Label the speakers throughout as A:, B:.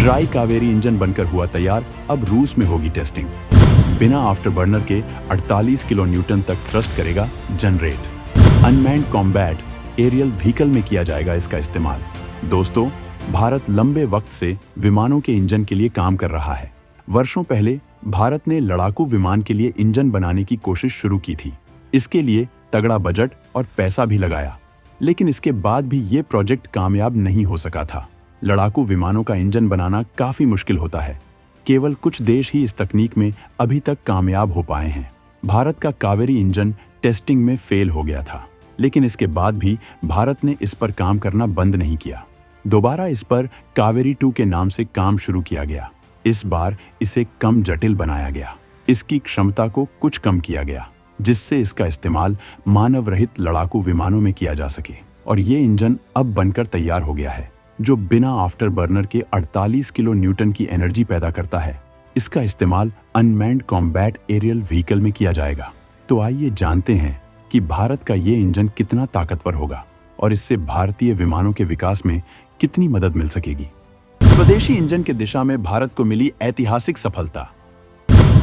A: Dry Kaveri engine बनकर हुआ तैयार, अब रूस में होगी टेस्टिंग। बिना आफ्टर बर्नर के 48 किलो न्यूटन तक थ्रस्ट करेगा generate. Unmanned combat aerial vehicle में किया जाएगा इसका इस्तेमाल। दोस्तों, भारत लंबे वक्त से विमानों के इंजन के लिए काम कर रहा है। वर्षों पहले भारत ने लड़ाकू विमान के लिए इंजन बनाने की कोशिश शुरू की थी। इसके लिए तगड़ा बजट और पैसा भी लगाया, लेकिन इसके बाद भी ये प्रोजेक्ट कामयाब नहीं हो सका था। लड़ाकू विमानों का इंजन बनाना काफी मुश्किल होता है। केवल कुछ देश ही इस तकनीक में अभी तक कामयाब हो पाए हैं। भारत का कावेरी इंजन टेस्टिंग में फेल हो गया था, लेकिन इसके बाद भी भारत ने इस पर काम करना बंद नहीं किया। दोबारा इस पर कावेरी 2 के नाम से काम शुरू किया गया। इस बार इसे कम जटिल बनाया गया, इसकी क्षमता को कुछ कम किया गया, जिससे इसका इस्तेमाल मानव रहित लड़ाकू विमानों में किया जा सके। और ये इंजन अब बनकर तैयार हो गया है, जो बिना आफ्टर बर्नर के 48 किलो न्यूटन की एनर्जी पैदा करता है। इसका इस्तेमाल अनमैन्ड कॉम्बैट एरियल व्हीकल में किया जाएगा। तो आइए जानते हैं कि भारत का ये इंजन कितना ताकतवर होगा और इससे भारतीय विमानों के विकास में कितनी मदद मिल सकेगी। स्वदेशी इंजन की दिशा में भारत को मिली ऐतिहासिक सफलता।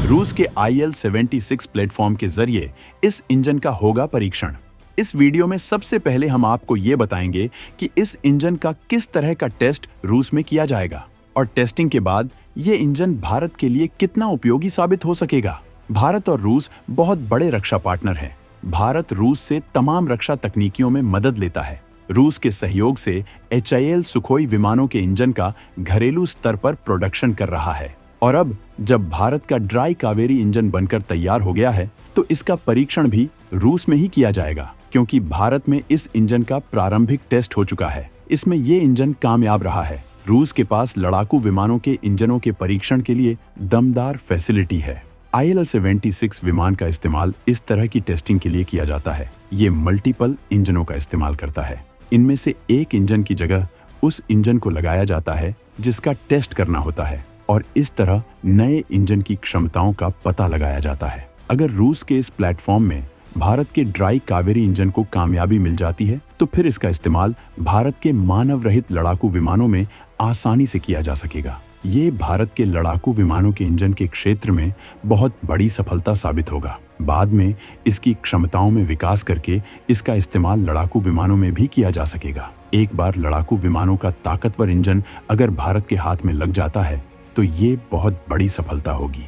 A: रूस के IL-76 प्लेटफॉर्म के जरिए इस इंजन का होगा परीक्षण। इस वीडियो में सबसे पहले हम आपको ये बताएंगे कि इस इंजन का किस तरह का टेस्ट रूस में किया जाएगा और टेस्टिंग के बाद ये इंजन भारत के लिए कितना उपयोगी साबित हो सकेगा। भारत और रूस बहुत बड़े रक्षा पार्टनर हैं। भारत रूस से तमाम रक्षा तकनीकियों में मदद लेता है। रूस के सहयोग से HAL सुखोई विमानों के इंजन का घरेलू स्तर पर प्रोडक्शन कर रहा है। और अब जब भारत का ड्राई कावेरी इंजन बनकर तैयार हो गया है, तो इसका परीक्षण भी रूस में ही किया जाएगा, क्योंकि भारत में इस इंजन का प्रारंभिक टेस्ट हो चुका है। इसमें ये इंजन कामयाब रहा है। रूस के पास लड़ाकू विमानों के इंजनों के परीक्षण के लिए दमदार फैसिलिटी है। IL-76 विमान का इस्तेमाल इस तरह की टेस्टिंग के लिए किया जाता है। ये मल्टीपल इंजनों का इस्तेमाल करता है। इनमें से एक इंजन की जगह उस इंजन को लगाया जाता है जिसका टेस्ट करना होता है, और इस तरह नए इंजन की क्षमताओं का पता लगाया जाता है। अगर रूस के इस प्लेटफॉर्म में भारत के ड्राई कावेरी इंजन को कामयाबी मिल जाती है, तो फिर इसका इस्तेमाल भारत के मानव रहित लड़ाकू विमानों में आसानी से किया जा सकेगा। ये भारत के लड़ाकू विमानों के इंजन के क्षेत्र में बहुत बड़ी सफलता साबित होगा। बाद में इसकी क्षमताओं में विकास करके इसका इस्तेमाल लड़ाकू विमानों में भी किया जा सकेगा। एक बार लड़ाकू विमानों का ताकतवर इंजन अगर भारत के हाथ में लग जाता है, तो ये बहुत बड़ी सफलता होगी,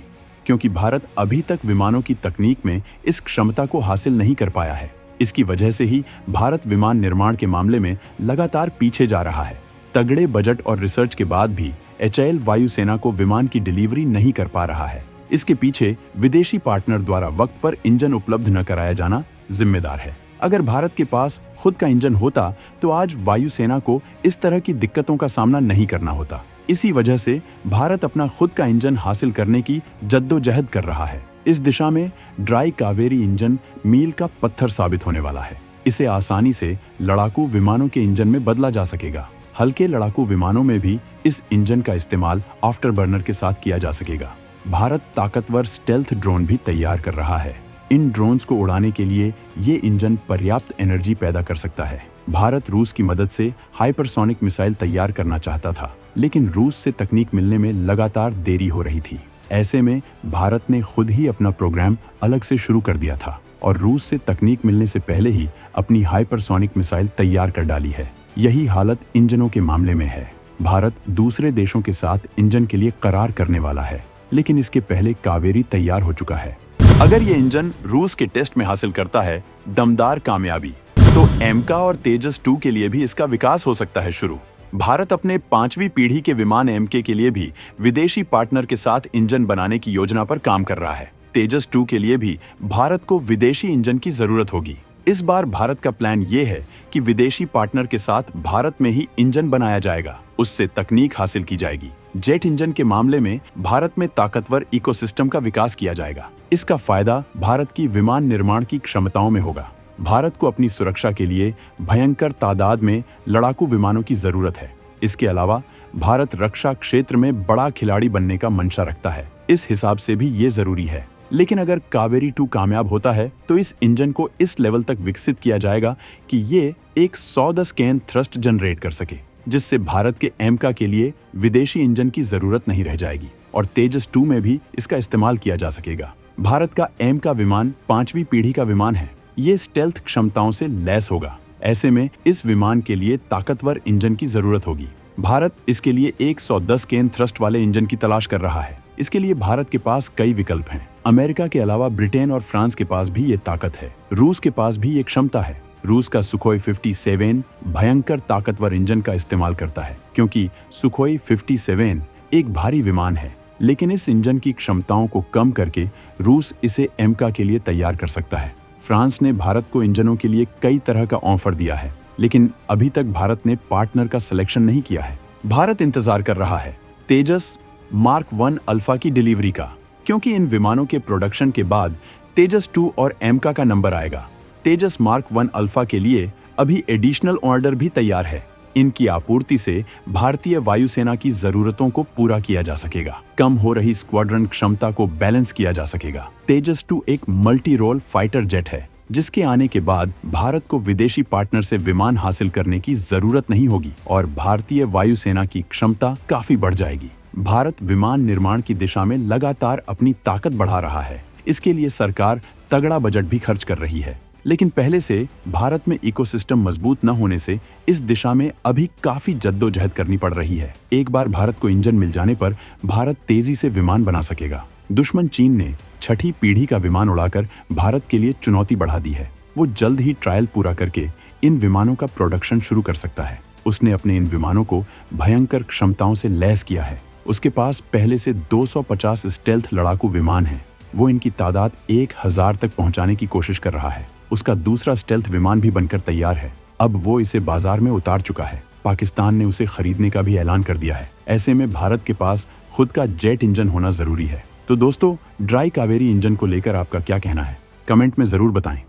A: क्योंकि भारत अभी तक विमानों की तकनीक में इस क्षमता को हासिल नहीं कर पाया है। इसकी वजह से ही भारत विमान निर्माण के मामले में लगातार पीछे जा रहा है। तगड़े बजट और रिसर्च के बाद भी HAL वायुसेना को विमान की डिलीवरी नहीं कर पा रहा है। इसके पीछे विदेशी पार्टनर द्वारा वक्त पर इंजन उपलब्ध न कराया जाना जिम्मेदार है। अगर भारत के पास खुद का इंजन होता, तो आज वायुसेना को इस तरह की दिक्कतों का सामना नहीं करना होता। इसी वजह से भारत अपना खुद का इंजन हासिल करने की जद्दोजहद कर रहा है। इस दिशा में ड्राई कावेरी इंजन मील का पत्थर साबित होने वाला है। इसे आसानी से लड़ाकू विमानों के इंजन में बदला जा सकेगा। हल्के लड़ाकू विमानों में भी इस इंजन का इस्तेमाल आफ्टर बर्नर के साथ किया जा सकेगा। भारत ताकतवर स्टेल्थ ड्रोन भी तैयार कर रहा है। इन ड्रोन्स को उड़ाने के लिए ये इंजन पर्याप्त एनर्जी पैदा कर सकता है। भारत रूस की मदद से हाइपरसोनिक मिसाइल तैयार करना चाहता था, लेकिन रूस से तकनीक मिलने में लगातार देरी हो रही थी। ऐसे में भारत ने खुद ही अपना प्रोग्राम अलग से शुरू कर दिया था और रूस से तकनीक मिलने से पहले ही अपनी हाइपरसोनिक मिसाइल तैयार कर डाली है। यही हालत इंजनों के मामले में है। भारत दूसरे देशों के साथ इंजन के लिए करार करने वाला है, लेकिन इसके पहले कावेरी तैयार हो चुका है। अगर ये इंजन रूस के टेस्ट में हासिल करता है दमदार कामयाबी, तो एमका और तेजस 2 के लिए भी इसका विकास हो सकता है शुरू। भारत अपने 5वीं पीढ़ी के विमान MK के लिए भी विदेशी पार्टनर के साथ इंजन बनाने की योजना पर काम कर रहा है। तेजस 2 के लिए भी भारत को विदेशी इंजन की जरूरत होगी। इस बार भारत का प्लान ये है कि विदेशी पार्टनर के साथ भारत में ही इंजन बनाया जाएगा, उससे तकनीक हासिल की जाएगी। जेट इंजन के मामले में भारत में ताकतवर इकोसिस्टम का विकास किया जाएगा। इसका फायदा भारत की विमान निर्माण की क्षमताओं में होगा। भारत को अपनी सुरक्षा के लिए भयंकर तादाद में लड़ाकू विमानों की जरूरत है। इसके अलावा भारत रक्षा क्षेत्र में बड़ा खिलाड़ी बनने का मंशा रखता है। इस हिसाब से भी ये जरूरी है। लेकिन अगर कावेरी 2 कामयाब होता है, तो इस इंजन को इस लेवल तक विकसित किया जाएगा कि ये एक 110 केन थ्रस्ट जनरेट कर सके। जिससे भारत के एमका के लिए विदेशी इंजन की जरूरत नहीं रह जाएगी और तेजस 2 में भी इसका इस्तेमाल किया जा सकेगा। भारत का एमका विमान 5वीं पीढ़ी का विमान है। ये स्टेल्थ क्षमताओं से लैस होगा। ऐसे में इस विमान के लिए ताकतवर इंजन की जरूरत होगी। भारत इसके लिए 110 केन थ्रस्ट वाले इंजन की तलाश कर रहा है। इसके लिए भारत के पास कई विकल्प हैं। अमेरिका के अलावा ब्रिटेन और फ्रांस के पास भी ये ताकत है। रूस के पास भी ये क्षमता है। रूस का सुखोई 57 भयंकर ताकतवर इंजन का इस्तेमाल करता है, क्योंकि सुखोई 57 एक भारी विमान है। लेकिन इस इंजन की क्षमताओं को कम करके रूस इसे एमका के लिए तैयार कर सकता है। फ्रांस ने भारत को इंजनों के लिए कई तरह का ऑफर दिया है, लेकिन अभी तक भारत ने पार्टनर का सिलेक्शन नहीं किया है। भारत इंतजार कर रहा है तेजस मार्क 1 अल्फा की डिलीवरी का, क्योंकि इन विमानों के प्रोडक्शन के बाद तेजस 2 और एमका का नंबर आएगा। तेजस मार्क 1 अल्फा के लिए अभी एडिशनल ऑर्डर भी तैयार है। इनकी आपूर्ति से भारतीय वायुसेना की जरूरतों को पूरा किया जा सकेगा। कम हो रही स्क्वाड्रन क्षमता को बैलेंस किया जा सकेगा। तेजस 2 एक मल्टी रोल फाइटर जेट है, जिसके आने के बाद भारत को विदेशी पार्टनर से विमान हासिल करने की जरूरत नहीं होगी और भारतीय वायुसेना की क्षमता काफी बढ़ जाएगी। भारत विमान निर्माण की दिशा में लगातार अपनी ताकत बढ़ा रहा है। इसके लिए सरकार तगड़ा बजट भी खर्च कर रही है, लेकिन पहले से भारत में इकोसिस्टम मजबूत न होने से इस दिशा में अभी काफी जद्दोजहद करनी पड़ रही है। एक बार भारत को इंजन मिल जाने पर भारत तेजी से विमान बना सकेगा। दुश्मन चीन ने 6ठी पीढ़ी का विमान उड़ाकर भारत के लिए चुनौती बढ़ा दी है। वो जल्द ही ट्रायल पूरा करके इन विमानों का प्रोडक्शन शुरू कर सकता है। उसने अपने इन विमानों को भयंकर क्षमताओं से लैस किया है। उसके पास पहले से 250 स्टेल्थ लड़ाकू विमान हैं। वो इनकी तादाद 1000 तक पहुंचाने की कोशिश कर रहा है। उसका दूसरा स्टेल्थ विमान भी बनकर तैयार है। अब वो इसे बाजार में उतार चुका है। पाकिस्तान ने उसे खरीदने का भी ऐलान कर दिया है। ऐसे में भारत के पास खुद का जेट इंजन होना जरूरी है। तो दोस्तों, ड्राई कावेरी इंजन को लेकर आपका क्या कहना है? कमेंट में जरूर बताएं।